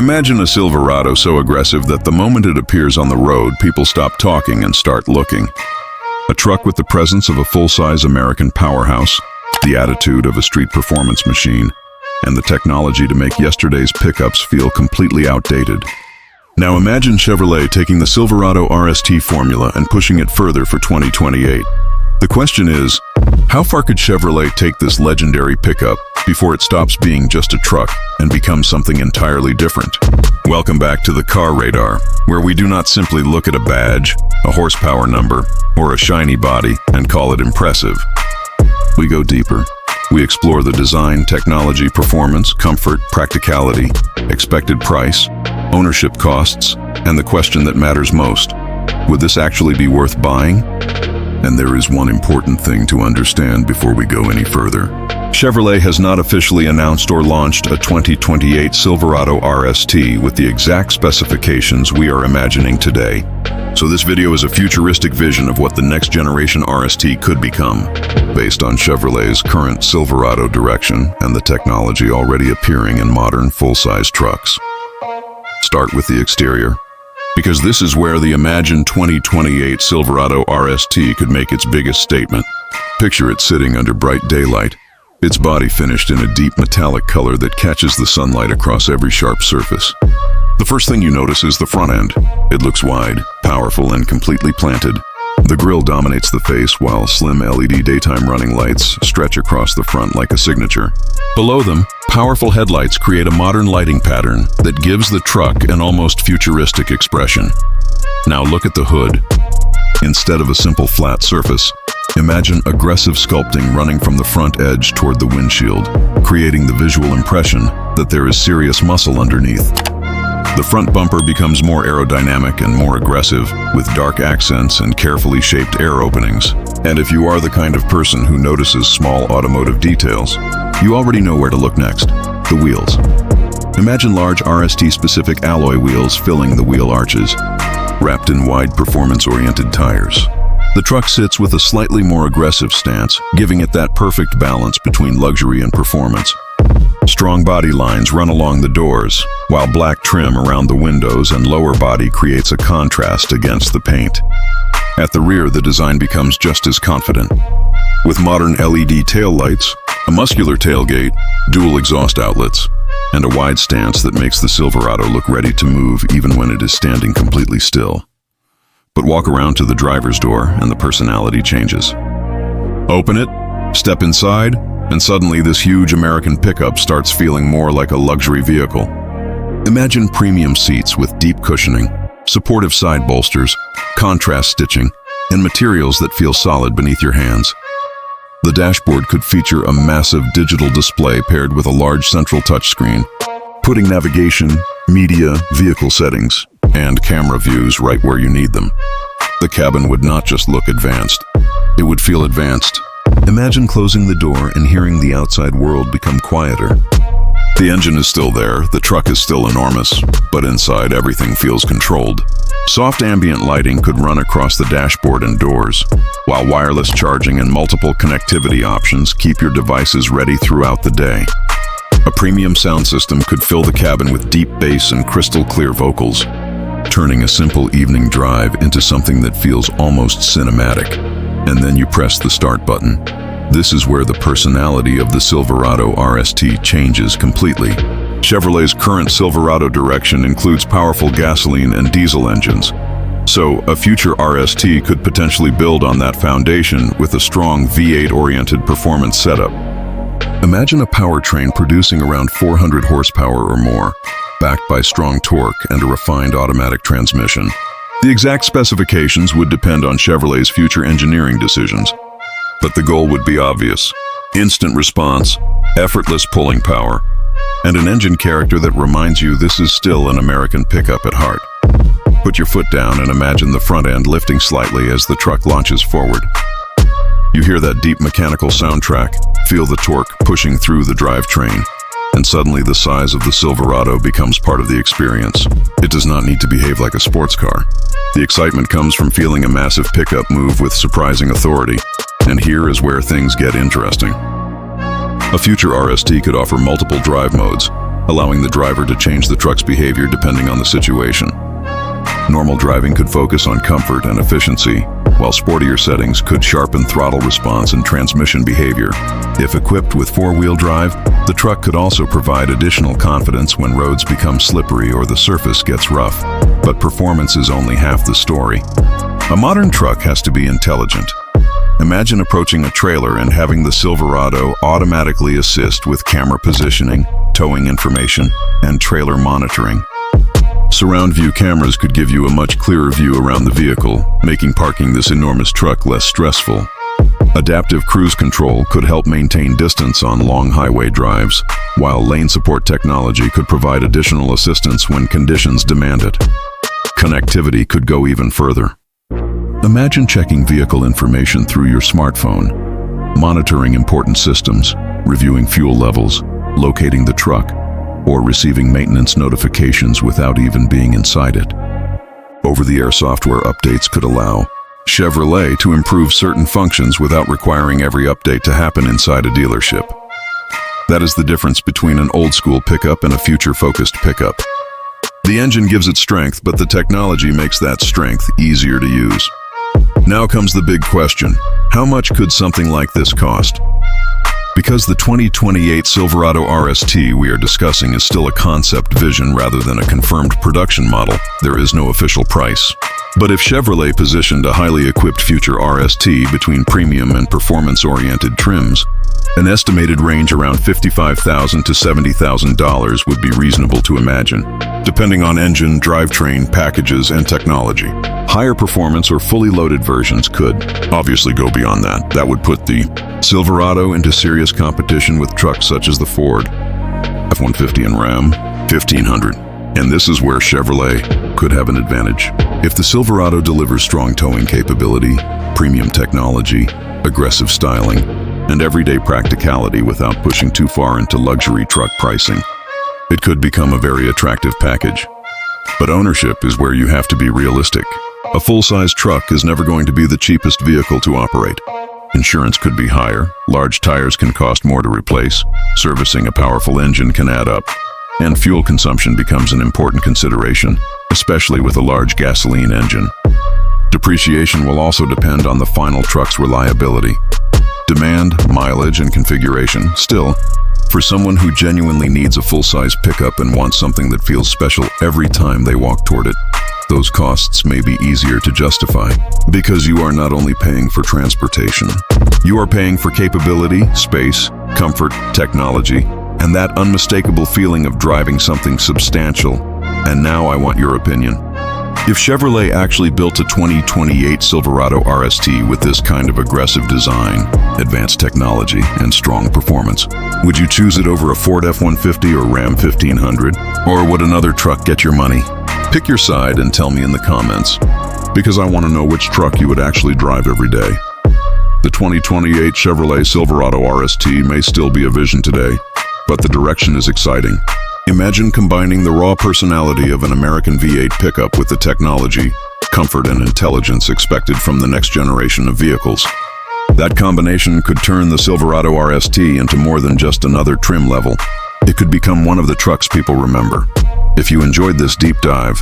Imagine a Silverado so aggressive that the moment it appears on the road, people stop talking and start looking. A truck with the presence of a full-size American powerhouse, the attitude of a street performance machine, and the technology to make yesterday's pickups feel completely outdated. Now imagine Chevrolet taking the Silverado RST formula and pushing it further for 2028. The question is, how far could Chevrolet take this legendary pickup before it stops being just a truck and becomes something entirely different? Welcome back to the Car Radar, where we do not simply look at a badge, a horsepower number, or a shiny body and call it impressive. We go deeper. We explore the design, technology, performance, comfort, practicality, expected price, ownership costs, and the question that matters most: would this actually be worth buying? And there is one important thing to understand before we go any further. Chevrolet has not officially announced or launched a 2028 Silverado RST with the exact specifications we are imagining today. So this video is a futuristic vision of what the next generation RST could become, based on Chevrolet's current Silverado direction and the technology already appearing in modern full-size trucks. Start with the exterior, because this is where the imagined 2028 Silverado RST could make its biggest statement. Picture it sitting under bright daylight, its body finished in a deep metallic color that catches the sunlight across every sharp surface. The first thing you notice is the front end. It looks wide, powerful, and completely planted. The grille dominates the face, while slim LED daytime running lights stretch across the front like a signature. Below them, powerful headlights create a modern lighting pattern that gives the truck an almost futuristic expression. Now look at the hood. Instead of a simple flat surface, imagine aggressive sculpting running from the front edge toward the windshield, creating the visual impression that there is serious muscle underneath. The front bumper becomes more aerodynamic and more aggressive, with dark accents and carefully shaped air openings. And if you are the kind of person who notices small automotive details, you already know where to look next: the wheels. Imagine large RST-specific alloy wheels filling the wheel arches, wrapped in wide performance-oriented tires. The truck sits with a slightly more aggressive stance, giving it that perfect balance between luxury and performance. Strong body lines run along the doors, while black trim around the windows and lower body creates a contrast against the paint. At the rear, the design becomes just as confident. With modern LED taillights, a muscular tailgate, dual exhaust outlets, and a wide stance that makes the Silverado look ready to move even when it is standing completely still. But walk around to the driver's door and the personality changes. Open it, step inside, and suddenly this huge American pickup starts feeling more like a luxury vehicle. Imagine premium seats with deep cushioning, supportive side bolsters, contrast stitching, and materials that feel solid beneath your hands. The dashboard could feature a massive digital display paired with a large central touchscreen, putting navigation, media, vehicle settings, and camera views right where you need them. The cabin would not just look advanced, it would feel advanced. Imagine closing the door and hearing the outside world become quieter. The engine is still there, the truck is still enormous, but inside everything feels controlled. Soft ambient lighting could run across the dashboard and doors, while wireless charging and multiple connectivity options keep your devices ready throughout the day. A premium sound system could fill the cabin with deep bass and crystal clear vocals, turning a simple evening drive into something that feels almost cinematic. And then you press the start button. This is where the personality of the Silverado RST changes completely. Chevrolet's current Silverado direction includes powerful gasoline and diesel engines. So, a future RST could potentially build on that foundation with a strong V8-oriented performance setup. Imagine a powertrain producing around 400 horsepower or more, backed by strong torque and a refined automatic transmission. The exact specifications would depend on Chevrolet's future engineering decisions, but the goal would be obvious: instant response, effortless pulling power, and an engine character that reminds you this is still an American pickup at heart. Put your foot down and imagine the front end lifting slightly as the truck launches forward. You hear that deep mechanical soundtrack, feel the torque pushing through the drivetrain, and suddenly the size of the Silverado becomes part of the experience. It does not need to behave like a sports car. The excitement comes from feeling a massive pickup move with surprising authority. And here is where things get interesting. A future RST could offer multiple drive modes: allowing the driver to change the truck's behavior depending on the situation. Normal driving could focus on comfort and efficiency, while sportier settings could sharpen throttle response and transmission behavior. If equipped with four-wheel drive, the truck could also provide additional confidence when roads become slippery or the surface gets rough. But performance is only half the story. A modern truck has to be intelligent. Imagine approaching a trailer and having the Silverado automatically assist with camera positioning, towing information, and trailer monitoring. Surround view cameras could give you a much clearer view around the vehicle, making parking this enormous truck less stressful. Adaptive cruise control could help maintain distance on long highway drives, while lane support technology could provide additional assistance when conditions demand it. Connectivity could go even further. Imagine checking vehicle information through your smartphone, monitoring important systems, reviewing fuel levels, locating the truck, or receiving maintenance notifications without even being inside it. Over-the-air software updates could allow Chevrolet to improve certain functions without requiring every update to happen inside a dealership. That is the difference between an old-school pickup and a future-focused pickup. The engine gives it strength, but the technology makes that strength easier to use. Now comes the big question: how much could something like this cost? Because the 2028 Silverado RST we are discussing is still a concept vision rather than a confirmed production model, there is no official price. But if Chevrolet positioned a highly equipped future RST between premium and performance-oriented trims, an estimated range around $55,000 to $70,000 would be reasonable to imagine, depending on engine, drivetrain, packages, and technology. Higher performance or fully loaded versions could obviously go beyond that. That would put the Silverado into serious competition with trucks such as the Ford F-150 and Ram 1500. And this is where Chevrolet could have an advantage. If the Silverado delivers strong towing capability, premium technology, aggressive styling, and everyday practicality without pushing too far into luxury truck pricing, it could become a very attractive package. But ownership is where you have to be realistic. A full-size truck is never going to be the cheapest vehicle to operate. Insurance could be higher, large tires can cost more to replace, servicing a powerful engine can add up, and fuel consumption becomes an important consideration, especially with a large gasoline engine. Depreciation will also depend on the final truck's reliability, demand, mileage, and configuration. Still, for someone who genuinely needs a full-size pickup and wants something that feels special every time they walk toward it, those costs may be easier to justify, because you are not only paying for transportation, you are paying for capability, space, comfort, technology, and that unmistakable feeling of driving something substantial. And now I want your opinion. If Chevrolet actually built a 2028 Silverado RST with this kind of aggressive design, advanced technology, and strong performance, would you choose it over a Ford F-150 or Ram 1500? Or would another truck get your money? Pick your side and tell me in the comments, because I want to know which truck you would actually drive every day. The 2028 Chevrolet Silverado RST may still be a vision today, but the direction is exciting. Imagine combining the raw personality of an American V8 pickup with the technology, comfort, and intelligence expected from the next generation of vehicles. That combination could turn the Silverado RST into more than just another trim level. It could become one of the trucks people remember. If you enjoyed this deep dive,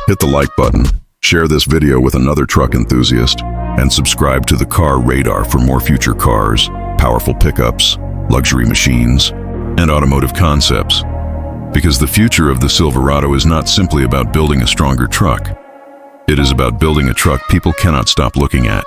hit the like button, share this video with another truck enthusiast, and subscribe to the Car Radar for more future cars, powerful pickups, luxury machines, and automotive concepts. Because the future of the Silverado is not simply about building a stronger truck. It is about building a truck people cannot stop looking at.